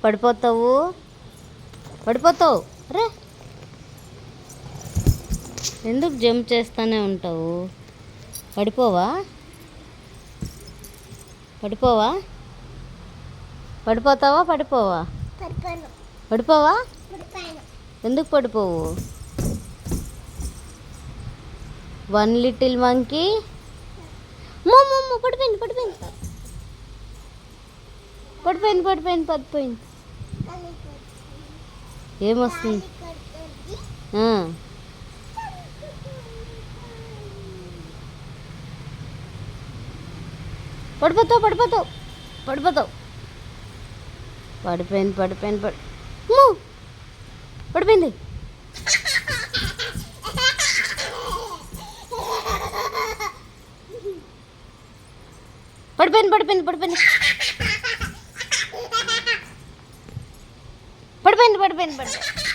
పడిపోతావు పడిపోతావు. రే ఎందుకు జంప్ చేస్తూనే ఉంటావు? పడిపోవా పడిపోవా పడిపోతావా పడిపోవా పడిపోవా? ఎందుకు పడిపోవు? వన్ లిటిల్ మంకీ పడిపోయింది పడిపోయింది పడిపోయింది పడిపోయింది పడిపోయింది. ఏమొస్తుంది? పడిపోతావు పడిపోతావు పడిపోతావు. పడిపోయింది పడిపోయింది పడిపోయింది. పడిపోయింది పడిపోయింది పడిపోయింది పడిపోయింది పడిపోయింది పడిపోయింది.